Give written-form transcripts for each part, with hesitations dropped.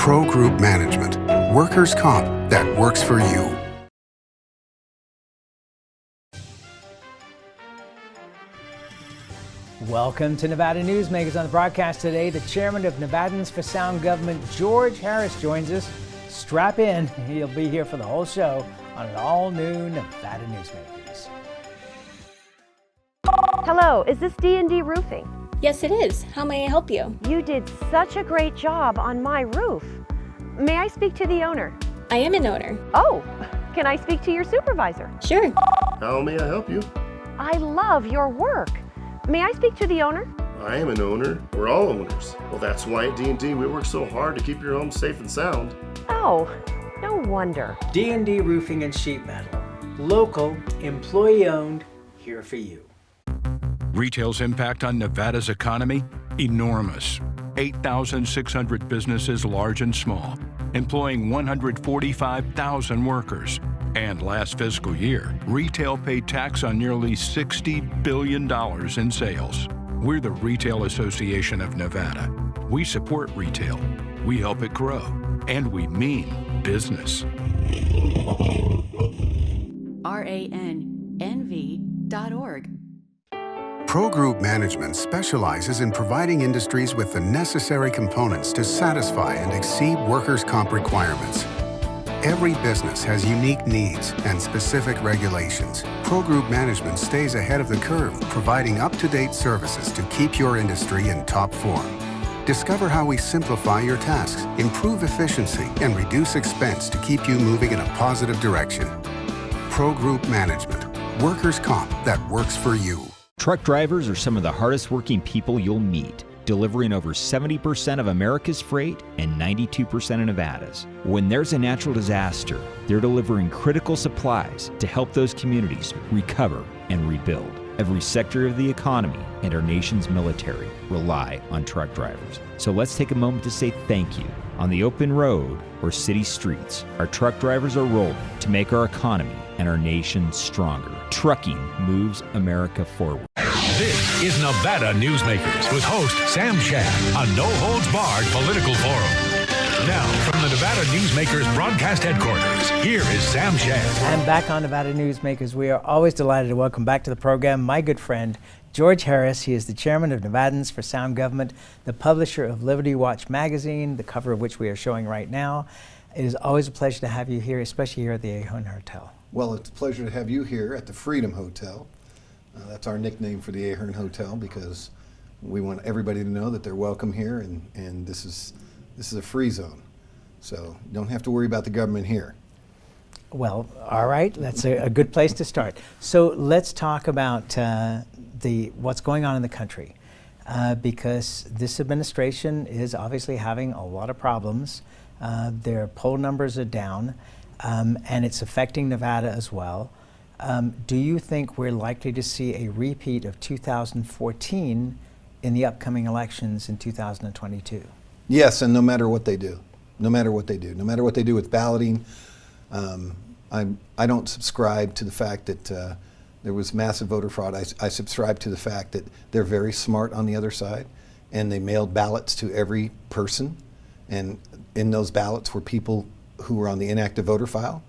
Pro Group Management. Workers' comp that works for you. Welcome to Nevada Newsmakers. On the broadcast today, the chairman of Nevadans for Sound Government, George Harris, joins us. Strap in. He'll be here for the whole show on an all-new Nevada Newsmakers. Hello, is this D&D Roofing? Yes, it is. How may I help you? You did such a great job on my roof. May I speak to the owner? I am an owner. Oh, can I speak to your supervisor? Sure. How may I help you? I love your work. May I speak to the owner? I am an owner. We're all owners. Well, that's why at D&D we work so hard to keep your home safe and sound. Oh, no wonder. D&D Roofing and Sheet Metal. Local, employee-owned, here for you. Retail's impact on Nevada's economy? Enormous. 8,600 businesses, large and small, employing 145,000 workers. And last fiscal year, retail paid tax on nearly $60 billion in sales. We're the Retail Association of Nevada. We support retail, we help it grow, and we mean business. RANNV.org. Pro Group Management specializes in providing industries with the necessary components to satisfy and exceed workers' comp requirements. Every business has unique needs and specific regulations. Pro Group Management stays ahead of the curve, providing up-to-date services to keep your industry in top form. Discover how we simplify your tasks, improve efficiency, and reduce expense to keep you moving in a positive direction. Pro Group Management. Workers' comp that works for you. Truck drivers are some of the hardest working people you'll meet, delivering over 70% of America's freight and 92% of Nevada's. When there's a natural disaster, they're delivering critical supplies to help those communities recover and rebuild. Every sector of the economy and our nation's military rely on truck drivers. So let's take a moment to say thank you. On the open road or city streets, our truck drivers are rolling to make our economy and our nation stronger. Trucking moves America forward. This is Nevada Newsmakers with host Sam Shad, a no-holds-barred political forum. Now, from the Nevada Newsmakers broadcast headquarters, here is Sam Shad. And back on Nevada Newsmakers, we are always delighted to welcome back to the program my good friend, George Harris. He is the chairman of Nevadans for Sound Government, the publisher of Liberty Watch magazine, the cover of which we are showing right now. It is always a pleasure to have you here, especially here at the Ahern Hotel. Well, it's a pleasure to have you here at the Freedom Hotel. That's our nickname for the Ahern Hotel because we want everybody to know that they're welcome here, and this is a free zone. So you don't have to worry about the government here. Well, all right, that's a good place to start. So let's talk about what's going on in the country, because this administration is obviously having a lot of problems. Their poll numbers are down, and it's affecting Nevada as well. Do you think we're likely to see a repeat of 2014 in the upcoming elections in 2022? Yes, and no matter what they do, no matter what they do with balloting, I don't subscribe to the fact that there was massive voter fraud. I subscribe to the fact that they're very smart on the other side, and they mailed ballots to every person, and in those ballots were people who were on the inactive voter file,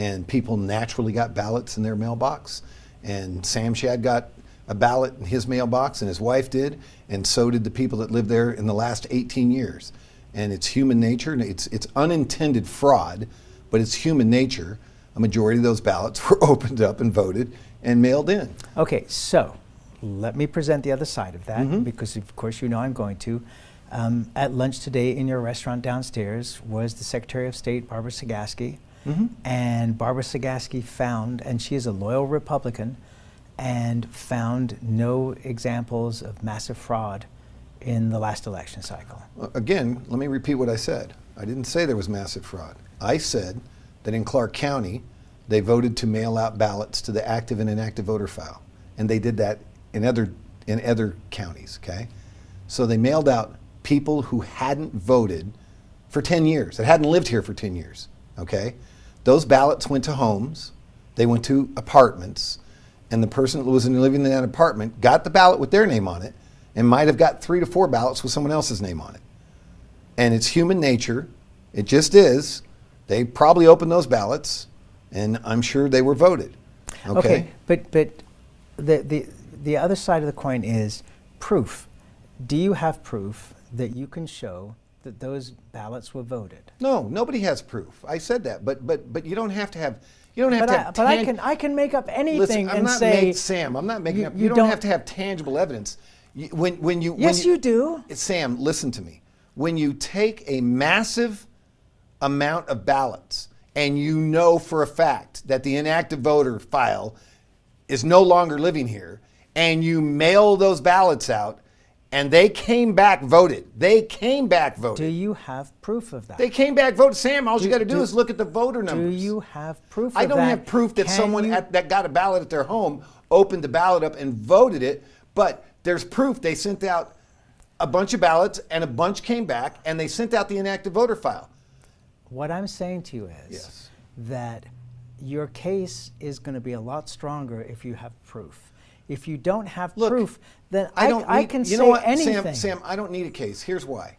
and people naturally got ballots in their mailbox. And Sam Shad got a ballot in his mailbox, and his wife did, and so did the people that lived there in the last 18 years. And it's human nature, and it's unintended fraud, but it's human nature. A majority of those ballots were opened up and voted and mailed in. Okay, so let me present the other side of that, because of course you know I'm going to. At lunch today in your restaurant downstairs was the Secretary of State, Barbara Sagaski. And Barbara Sagaski found, and she is a loyal Republican, and found no examples of massive fraud in the last election cycle. Again, let me repeat what I said. I didn't say there was massive fraud. I said that in Clark County, they voted to mail out ballots to the active and inactive voter file. And they did that in other counties, okay? So they mailed out people who hadn't voted for 10 years, that hadn't lived here for 10 years, okay? Those ballots went to homes, they went to apartments, and the person who was living in that apartment got the ballot with their name on it and might have got 3 to 4 ballots with someone else's name on it. And it's human nature It just is. They probably opened those ballots, and I'm sure they were voted. Okay, but the other side of the coin is proof. Do you have proof that you can show that those ballots were voted? No, nobody has proof. I said that, but you don't have to have. But I can make up anything. Listen, and say, Sam, I'm not making up. You don't have to have tangible evidence. You do. Sam, listen to me. When you take a massive amount of ballots and you know for a fact that the inactive voter file is no longer living here, and you mail those ballots out, and they came back voted. They came back voted. Do you have proof of that? They came back voted. Sam, all you got to do is look at the voter numbers. Do you have proof of that? I don't have proof that someone that got a ballot at their home opened the ballot up and voted it, but there's proof they sent out a bunch of ballots and a bunch came back, and they sent out the inactive voter file. What I'm saying to you is that your case is going to be a lot stronger if you have proof. If you don't have proof, then I can say anything. Sam, I don't need a case. Here's why.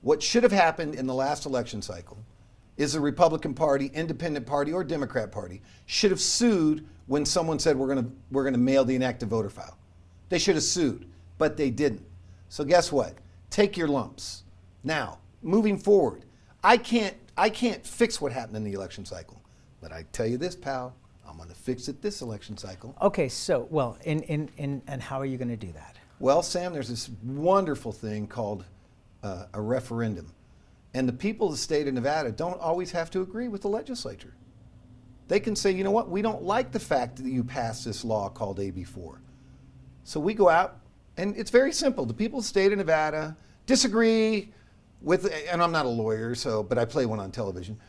What should have happened in the last election cycle is the Republican Party, Independent Party, or Democrat Party should have sued when someone said we're going to mail the inactive voter file. They should have sued, but they didn't. So guess what? Take your lumps. Now, moving forward, I can't fix what happened in the election cycle, but I tell you this, pal. I'm going to fix it this election cycle. Okay, so, well, and how are you going to do that? Well, Sam, there's this wonderful thing called a referendum. And the people of the state of Nevada don't always have to agree with the legislature. They can say, you know what, we don't like the fact that you passed this law called AB4. So we go out, and it's very simple. The people of the state of Nevada disagree with, and I'm not a lawyer, but I play one on television,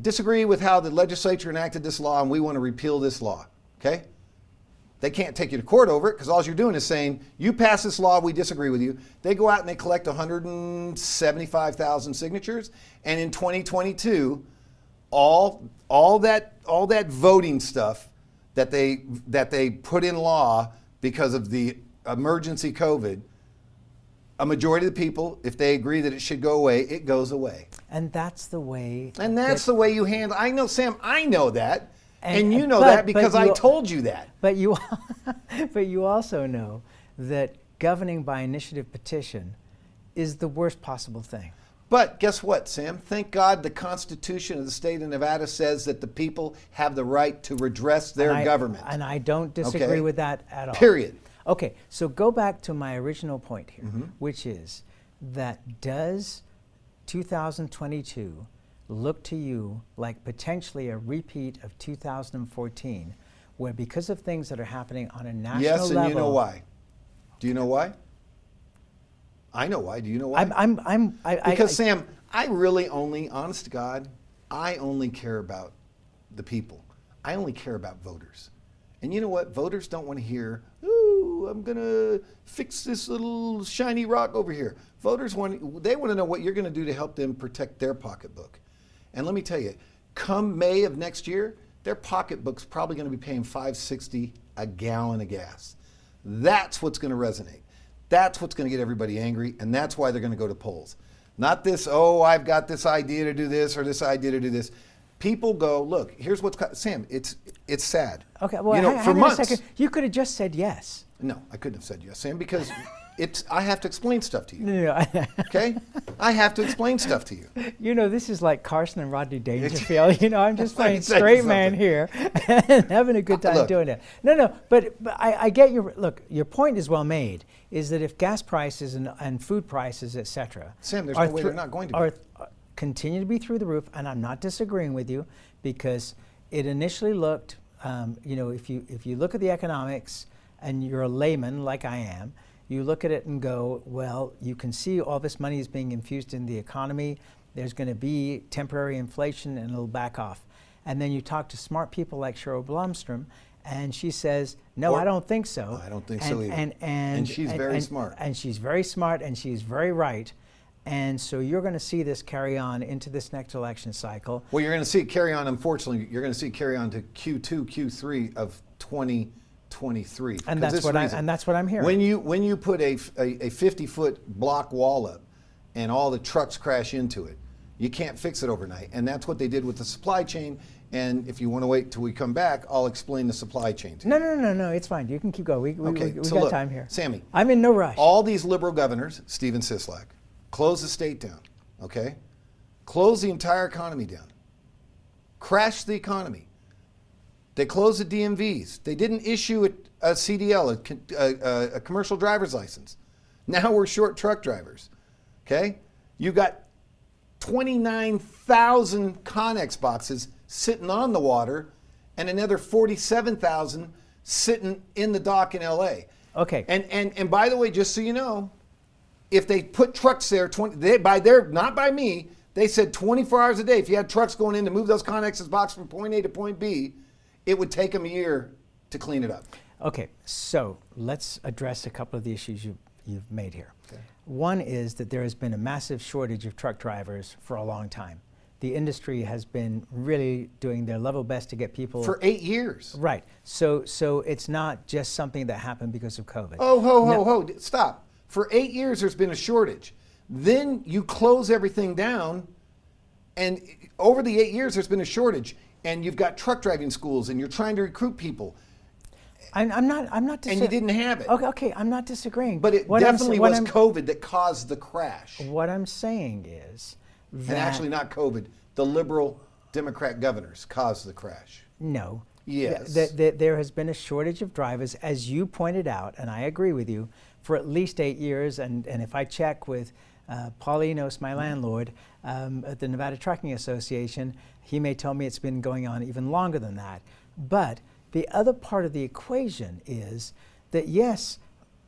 disagree with how the legislature enacted this law, and we want to repeal this law, okay? They can't take you to court over it because all you're doing is saying, you passed this law, we disagree with you. They go out and they collect 175,000 signatures, and in 2022, all that voting stuff that they put in law because of the emergency COVID, a majority of the people, if they agree that it should go away, it goes away. And that's the way. And that's the way you handle. I know, Sam. I know that, and you know that because I told you that. But you also know that governing by initiative petition is the worst possible thing. But guess what, Sam? Thank God the Constitution of the state of Nevada says that the people have the right to redress their government. And I don't disagree with that at all. Period. Okay, so go back to my original point here, which is that does 2022 look to you like potentially a repeat of 2014, where because of things that are happening on a national level... Yes, and you know why. Do you know why? I know why. Do you know why? Because, Sam, I really only, honest to God, I only care about the people. I only care about voters. And you know what? Voters don't want to hear, ooh, I'm going to fix this little shiny rock over here. Voters want to know what you're going to do to help them protect their pocketbook. And let me tell you, come May of next year, their pocketbook's probably going to be paying $5.60 a gallon of gas. That's what's going to resonate. That's what's going to get everybody angry, and that's why they're going to go to polls. Not this, oh, I've got this idea to do this or this idea to do this. People go, look, here's what's, Sam, it's sad. Okay, well, for months. A second. You could have just said yes. No, I couldn't have said yes, Sam, because I have to explain stuff to you. No. Okay? I have to explain stuff to you. You know, this is like Carson and Rodney Dangerfield. You know, I'm just playing straight man here and having a good time doing it. No, but I get your point is well made, is that if gas prices and food prices, et cetera, Sam, there's no way they're not going to be. Continue to be through the roof, and I'm not disagreeing with you, because it initially looked, you know, if you look at the economics and you're a layman like I am, you look at it and go, well, you can see all this money is being infused in the economy. There's going to be temporary inflation and it'll back off. And then you talk to smart people like Cheryl Blomstrom, and she says, no, I don't think so. I don't think so either. And she's very smart. And she's very smart, and she's very right. And so you're going to see this carry on into this next election cycle. Well, you're going to see it carry on, unfortunately, you're going to see it carry on to Q2, Q3 of 2023. And that's what I'm hearing. When you put a 50-foot block wall up and all the trucks crash into it, You can't fix it overnight. And that's what they did with the supply chain. And if you want to wait till we come back, I'll explain the supply chain to you. No, it's fine. You can keep going. We so got look, time here. Sammy. I'm in no rush. All these liberal governors, Stephen Sisolak, closed the state down, okay? Closed the entire economy down. Crashed the economy. They closed the DMVs. They didn't issue a CDL, a commercial driver's license. Now we're short truck drivers, okay? You got 29,000 Connex boxes sitting on the water and another 47,000 sitting in the dock in LA. Okay. And by the way, just so you know, if they put trucks there, not by me, they said 24 hours a day, if you had trucks going in to move those Connex's box from point A to point B, it would take them a year to clean it up. Okay, so let's address a couple of the issues you've made here. Okay. One is that there has been a massive shortage of truck drivers for a long time. The industry has been really doing their level best to get people. For 8 years. Right. So it's not just something that happened because of COVID. Oh, stop. For 8 years, there's been a shortage. Then you close everything down, and over the 8 years, there's been a shortage. And you've got truck driving schools, and you're trying to recruit people. I'm not disagreeing. And you didn't have it. Okay, I'm not disagreeing. But it definitely was COVID that caused the crash. What I'm saying is that... And actually not COVID, the liberal Democrat governors caused the crash. No. Yes. There has been a shortage of drivers, as you pointed out, and I agree with you, for at least 8 years. And if I check with Paulinos, my landlord, at the Nevada Trucking Association, he may tell me it's been going on even longer than that. But the other part of the equation is that, yes,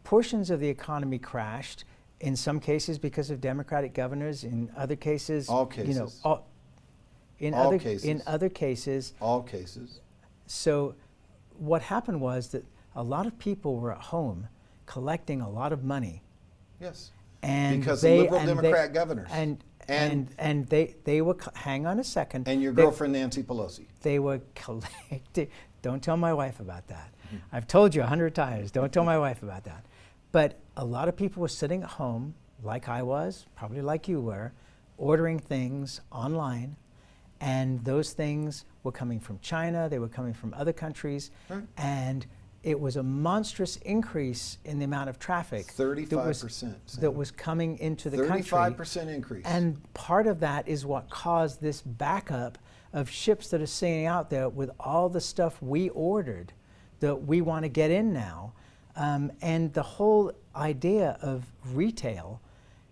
portions of the economy crashed, in some cases because of Democratic governors, in other cases... All cases. You know, in other cases... All cases. So what happened was that a lot of people were at home collecting a lot of money. Yes. And because the liberal Democrat governors. And they were, hang on a second. And your girlfriend Nancy Pelosi. They were collecting, don't tell my wife about that. I've told you 100 times, don't tell my wife about that. But a lot of people were sitting at home, like I was, probably like you were, ordering things online, and those things were coming from China, they were coming from other countries, and it was a monstrous increase in the amount of traffic 35% that was coming into the country. 35% increase. And part of that is what caused this backup of ships that are sitting out there with all the stuff we ordered that we want to get in now. And the whole idea of retail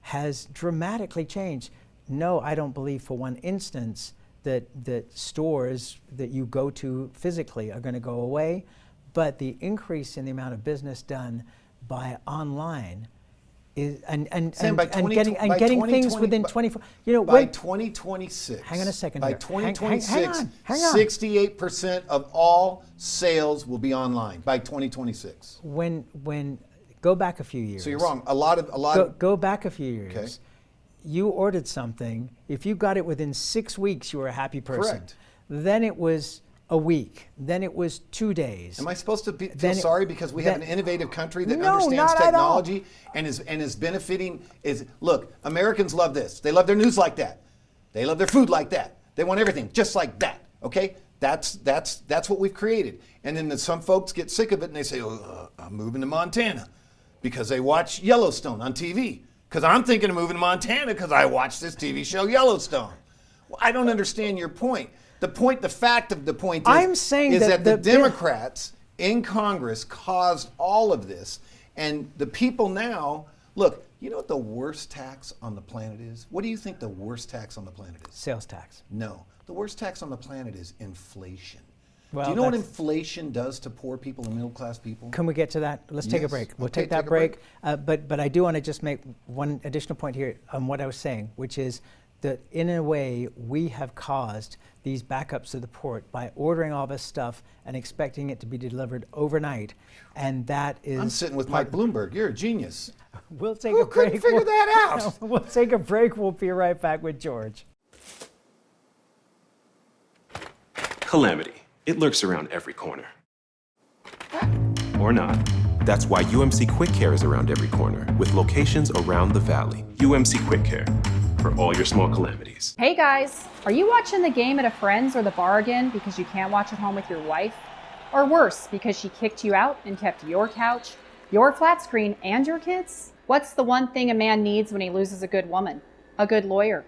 has dramatically changed. No, I don't believe for one instance that stores that you go to physically are going to go away. But the increase in the amount of business done by online is getting things within 24. You know, by 2026. Hang on a second. By here. 2026, hang on. 68% of all sales will be online by 2026. When go back a few years. So you're wrong. A lot of go back a few years. Okay. You ordered something. If you got it within 6 weeks, you were a happy person. Correct. Then it was a week. Then it was 2 days. Am I supposed to feel sorry because we have an innovative country that understands not technology and is benefiting? Look, Americans love this. They love their news like that. They love their food like that. They want everything just like that. Okay, that's what we've created. And then some folks get sick of it and they say, I'm moving to Montana because they watch Yellowstone on TV. Because I'm thinking of moving to Montana because I watched this TV show Yellowstone. Well, I don't understand your point. The fact of the point is that the Democrats in Congress caused all of this. And the people now, look, you know what the worst tax on the planet is? What do you think the worst tax on the planet is? Sales tax. No. The worst tax on the planet is inflation. Well, do you know what inflation does to poor people and middle class people? Can we get to that? Let's take a break. We'll take that break. But I do want to just make one additional point here on what I was saying, which is that in a way we have caused these backups to the port by ordering all this stuff and expecting it to be delivered overnight. And that is... I'm sitting with Mike Bloomberg. You're a genius. We'll take a break. Couldn't figure that out? We'll take a break. We'll be right back with George. Calamity. It lurks around every corner. Or not. That's why UMC Quick Care is around every corner, with locations around the valley. UMC Quick Care. for all your small calamities. Hey guys, are you watching the game at a friend's or the bar again because you can't watch at home with your wife? Or worse, because she kicked you out and kept your couch, your flat screen, and your kids? What's the one thing a man needs when he loses a good woman? A good lawyer.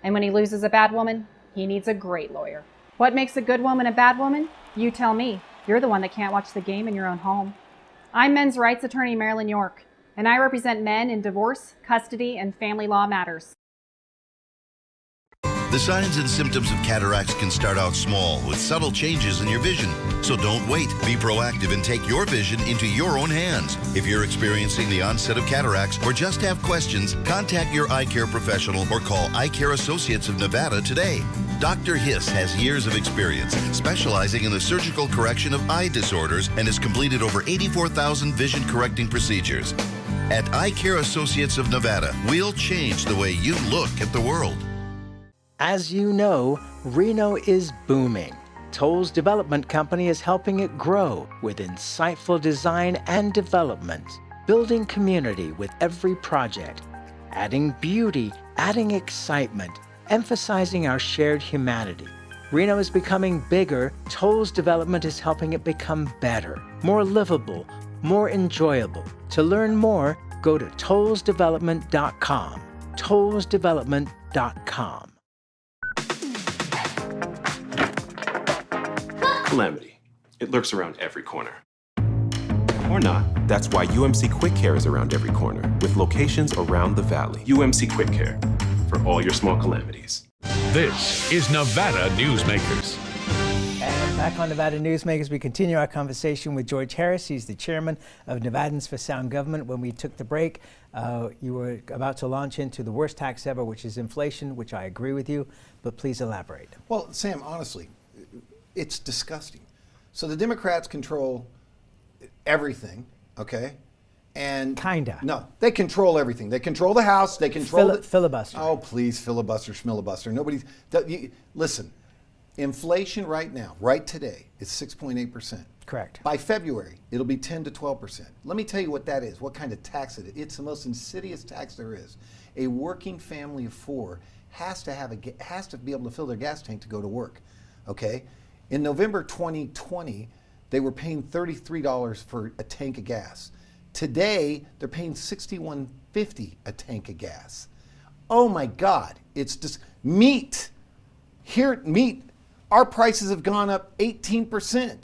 And when he loses a bad woman, he needs a great lawyer. What makes a good woman a bad woman? You tell me. You're the one that can't watch the game in your own home. I'm men's rights attorney Marilyn York, and I represent men in divorce, custody, and family law matters. The signs and symptoms of cataracts can start out small with subtle changes in your vision. So don't wait. Be proactive and take your vision into your own hands. If you're experiencing the onset of cataracts or just have questions, contact your eye care professional or call Eye Care Associates of Nevada today. Dr. Hiss has years of experience specializing in the surgical correction of eye disorders and has completed over 84,000 vision correcting procedures. At Eye Care Associates of Nevada, we'll change the way you look at the world. As you know, Reno is booming. Toll's development company is helping it grow with insightful design and development, building community with every project, adding beauty, adding excitement, emphasizing our shared humanity. Reno is becoming bigger. Toll's development is helping it become better, more livable, more enjoyable. To learn more, go to tollsdevelopment.com. tollsdevelopment.com. Calamity. It lurks around every corner. Or not. That's why UMC Quick Care is around every corner, with locations around the valley. UMC Quick Care, for all your small calamities. This is Nevada Newsmakers. And back on Nevada Newsmakers, we continue our conversation with George Harris. He's the chairman of Nevadans for Sound Government. When we took the break, you were about to launch into the worst tax ever, which is inflation, which I agree with you, but please elaborate. Well, Sam, honestly, it's disgusting. So the Democrats control everything, okay? And kinda. No, they control everything. They control the House. They control filibuster. Oh, please, filibuster, schmilibuster. Nobody's. Listen, inflation right now, right today, is 6.8%. Correct. By February, it'll be 10 to 12%. Let me tell you what that is. What kind of tax it is? It's the most insidious tax there is. A working family of four has to be able to fill their gas tank to go to work. Okay. In November 2020, they were paying $33 for a tank of gas. Today, they're paying $61.50 a tank of gas. Oh my God, it's just meat. Meat, our prices have gone up 18%.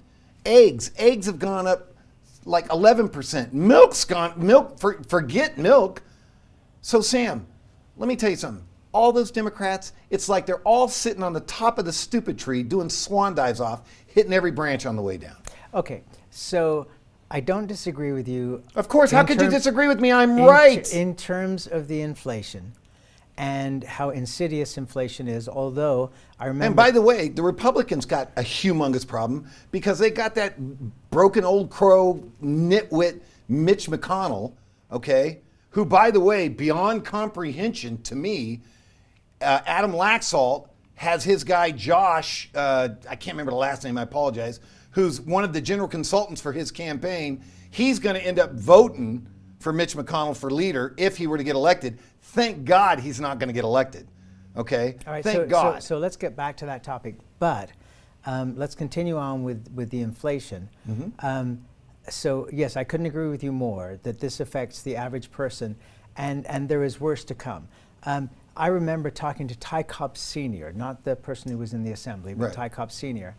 Eggs have gone up like 11%. Forget milk. So Sam, let me tell you something. All those Democrats, it's like they're all sitting on the top of the stupid tree doing swan dives off, hitting every branch on the way down. Okay, so I don't disagree with you. Of course, how could you disagree with me? I'm right. In terms of the inflation and how insidious inflation is, although I remember... And by the way, the Republicans got a humongous problem because they got that broken old crow nitwit Mitch McConnell, okay, who, by the way, beyond comprehension to me, Adam Laxalt has his guy Josh, I can't remember the last name, I apologize, who's one of the general consultants for his campaign. He's going to end up voting for Mitch McConnell for leader if he were to get elected. Thank God he's not going to get elected. Okay? All right, Thank God. So let's get back to that topic. But let's continue on with the inflation. Mm-hmm. So yes, I couldn't agree with you more that this affects the average person, and there is worse to come. I remember talking to Ty Cobb Sr., not the person who was in the assembly, but Ty Cobb Sr.,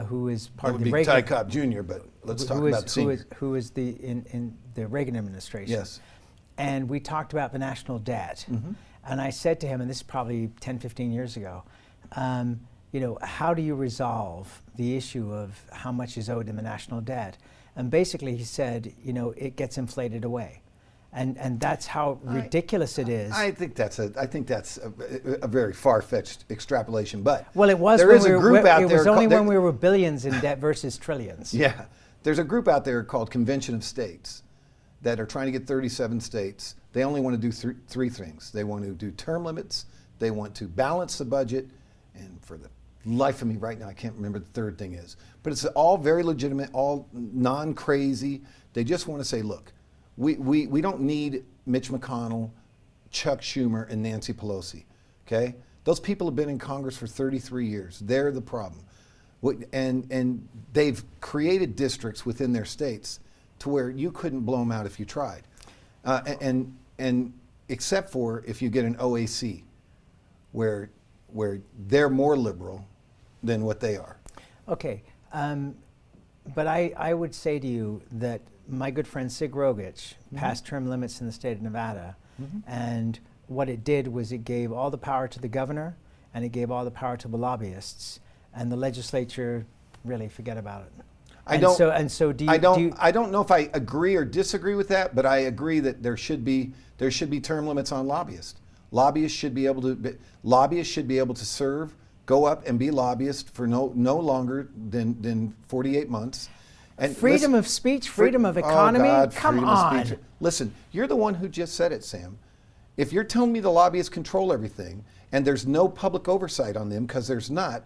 who is part of the Reagan. Ty Cobb Jr., but let's talk about Sr. Who is in the Reagan administration. Yes. And we talked about the national debt. Mm-hmm. And I said to him, and this is probably 10, 15 years ago, how do you resolve the issue of how much is owed in the national debt? And basically he said, it gets inflated away. And that's how ridiculous it is. I think that's a very far-fetched extrapolation, but well, it was. There is a group out there. It was only when we were billions in debt versus trillions. Yeah, there's a group out there called Convention of States that are trying to get 37 states. They only want to do three things. They want to do term limits. They want to balance the budget, and for the life of me right now, I can't remember the third thing is. But it's all very legitimate, all non-crazy. They just want to say, look. We don't need Mitch McConnell, Chuck Schumer, and Nancy Pelosi. okay? Those people have been in Congress for 33 years. They're the problem. And they've created districts within their states to where you couldn't blow them out if you tried. And except for if you get an OAC, where they're more liberal than what they are. Okay, but I would say to you that my good friend Sig Rogich passed term limits in the state of Nevada, and what it did was it gave all the power to the governor, and it gave all the power to the lobbyists, and the legislature really forget about it. I don't know if I agree or disagree with that, but I agree that there should be term limits on lobbyists. Lobbyists should be able to serve, go up and be lobbyists for no longer than 48 months. And freedom of speech, freedom of economy. Oh God, come on. Listen, you're the one who just said it, Sam. If you're telling me the lobbyists control everything and there's no public oversight on them, because there's not,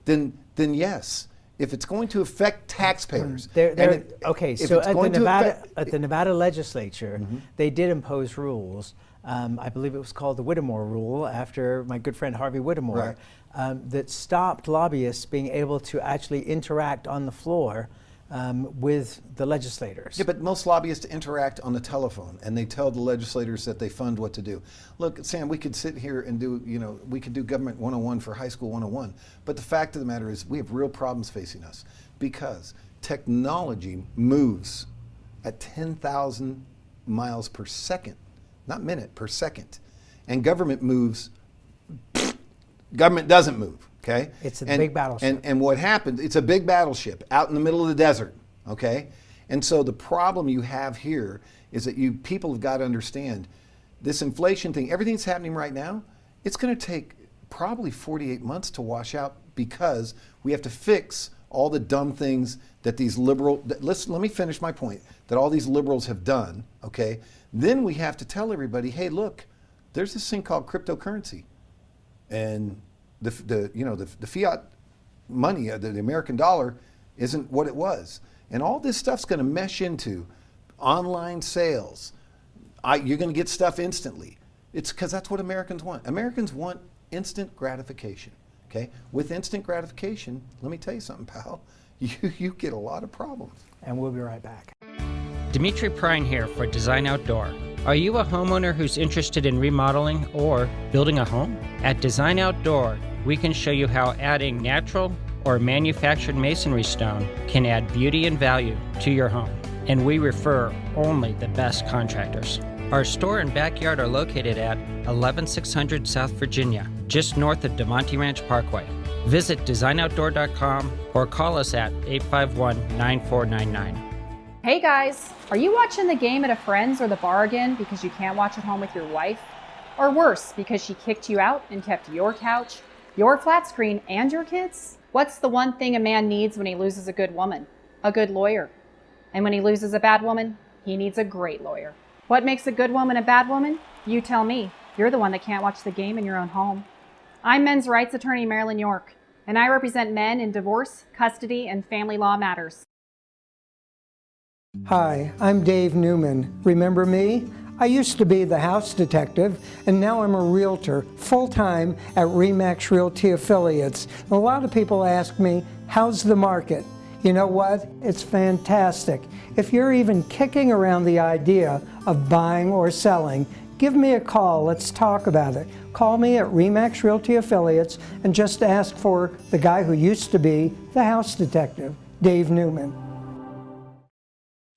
then yes. If it's going to affect taxpayers, okay. So at the Nevada legislature, they did impose rules. I believe it was called the Whittemore Rule, after my good friend Harvey Whittemore, that stopped lobbyists being able to actually interact on the floor with the legislators. Yeah, but most lobbyists interact on the telephone, and they tell the legislators that they fund what to do. Look, Sam, we could sit here and we could do government 101 for high school 101, but the fact of the matter is we have real problems facing us because technology moves at 10,000 miles per second, not minute, per second. And government doesn't move. Okay? It's a big battleship. And what happened, it's a big battleship out in the middle of the desert, okay? And so the problem you have here is that people have got to understand this inflation thing, everything that's happening right now, it's going to take probably 48 months to wash out because we have to fix all the dumb things that these let me finish my point, that all these liberals have done, okay? Then we have to tell everybody, hey, look, there's this thing called cryptocurrency. And the fiat money, the American dollar, isn't what it was. And all this stuff's going to mesh into online sales. You're going to get stuff instantly. It's because that's what Americans want. Americans want instant gratification. Okay? With instant gratification, let me tell you something, pal. You get a lot of problems. And we'll be right back. Dimitri Prine here for Design Outdoor. Are you a homeowner who's interested in remodeling or building a home? At Design Outdoor, we can show you how adding natural or manufactured masonry stone can add beauty and value to your home. And we refer only the best contractors. Our store and backyard are located at 11600 South Virginia, just north of DeMonte Ranch Parkway. Visit designoutdoor.com or call us at 851-9499. Hey guys, are you watching the game at a friend's or the bar again because you can't watch at home with your wife? Or worse, because she kicked you out and kept your couch, your flat screen, and your kids? What's the one thing a man needs when he loses a good woman? A good lawyer. And when he loses a bad woman, he needs a great lawyer. What makes a good woman a bad woman? You tell me. You're the one that can't watch the game in your own home. I'm men's rights attorney Marilyn York, and I represent men in divorce, custody, and family law matters. Hi, I'm Dave Newman. Remember me? I used to be the house detective, and now I'm a realtor full-time at RE/MAX Realty Affiliates. A lot of people ask me, how's the market? You know what? It's fantastic. If you're even kicking around the idea of buying or selling, give me a call. Let's talk about it. Call me at RE/MAX Realty Affiliates and just ask for the guy who used to be the house detective, Dave Newman.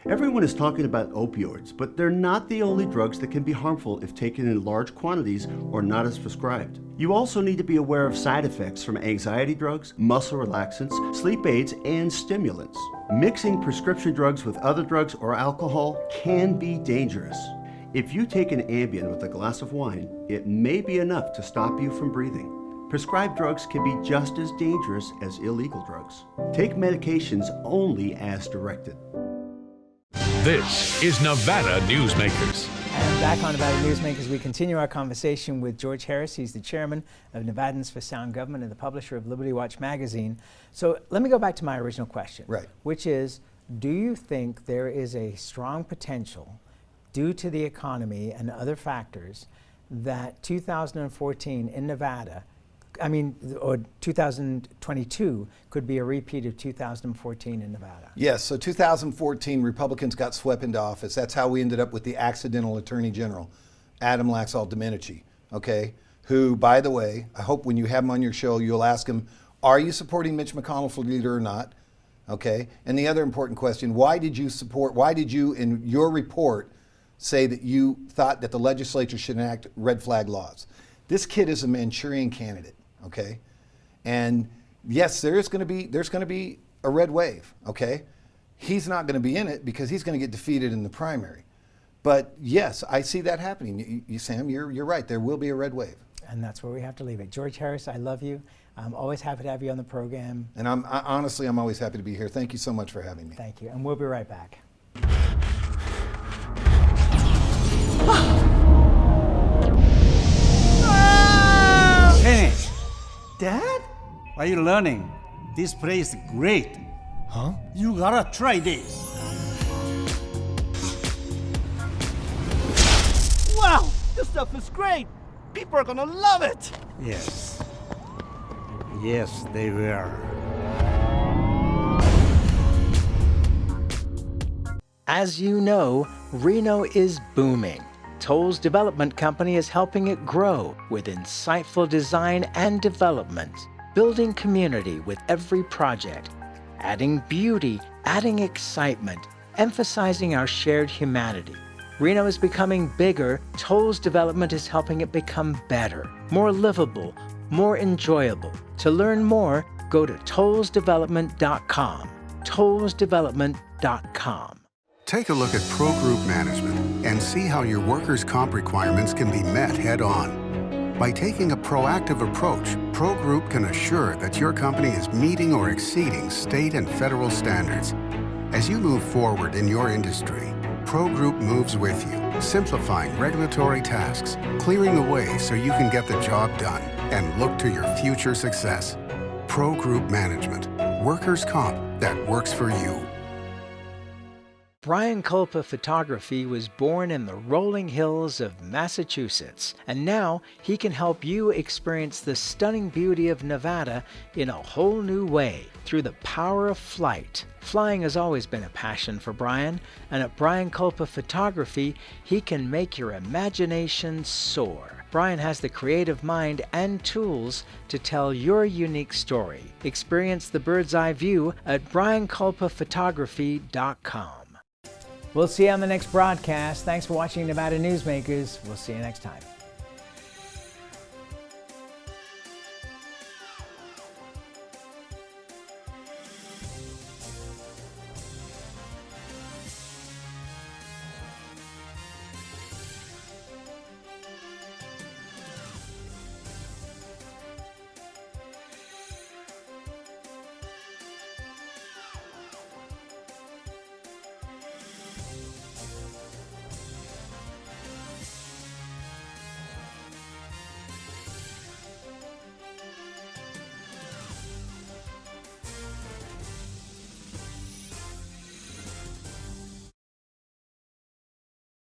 Everyone is talking about opioids, but they're not the only drugs that can be harmful if taken in large quantities or not as prescribed. You also need to be aware of side effects from anxiety drugs, muscle relaxants, sleep aids, and stimulants. Mixing prescription drugs with other drugs or alcohol can be dangerous. If you take an Ambien with a glass of wine, it may be enough to stop you from breathing. Prescribed drugs can be just as dangerous as illegal drugs. Take medications only as directed. This is Nevada Newsmakers. And back on Nevada Newsmakers, we continue our conversation with George Harris. He's the chairman of Nevadans for Sound Government and the publisher of Liberty Watch magazine. So let me go back to my original question, which is, do you think there is a strong potential, due to the economy and other factors, that 2014 in Nevada, or 2022 could be a repeat of 2014 in Nevada? Yes, so 2014, Republicans got swept into office. That's how we ended up with the accidental Attorney General, Adam Laxalt-Domenici, okay? Who, by the way, I hope when you have him on your show, you'll ask him, are you supporting Mitch McConnell for leader or not? Okay, and the other important question, why did you in your report say that you thought that the legislature should enact red flag laws? This kid is a Manchurian candidate, okay? And yes, there's going to be a red wave, okay? He's not going to be in it because he's going to get defeated in the primary. But yes, I see that happening. Sam, you're right. There will be a red wave. And that's where we have to leave it. George Harris, I love you. I'm always happy to have you on the program. And honestly, I'm always happy to be here. Thank you so much for having me. Thank you. And we'll be right back. Hey, Dad? What are you learning? This place is great. Huh? You gotta try this. Wow, this stuff is great. People are gonna love it. Yes. Yes, they will. As you know, Reno is booming. Toll's development company is helping it grow with insightful design and development, building community with every project, adding beauty, adding excitement, emphasizing our shared humanity. Reno is becoming bigger. Toll's development is helping it become better, more livable, more enjoyable. To learn more, go to tollsdevelopment.com. tollsdevelopment.com. Take a look at Pro Group Management and see how your workers' comp requirements can be met head-on. By taking a proactive approach, Pro Group can assure that your company is meeting or exceeding state and federal standards. As you move forward in your industry, Pro Group moves with you, simplifying regulatory tasks, clearing the way so you can get the job done and look to your future success. Pro Group Management, workers' comp that works for you. Brian Culpa Photography was born in the rolling hills of Massachusetts, and now he can help you experience the stunning beauty of Nevada in a whole new way through the power of flight. Flying has always been a passion for Brian, and at Brian Culpa Photography, he can make your imagination soar. Brian has the creative mind and tools to tell your unique story. Experience the bird's eye view at brianculpaphotography.com. We'll see you on the next broadcast. Thanks for watching Nevada Newsmakers. We'll see you next time.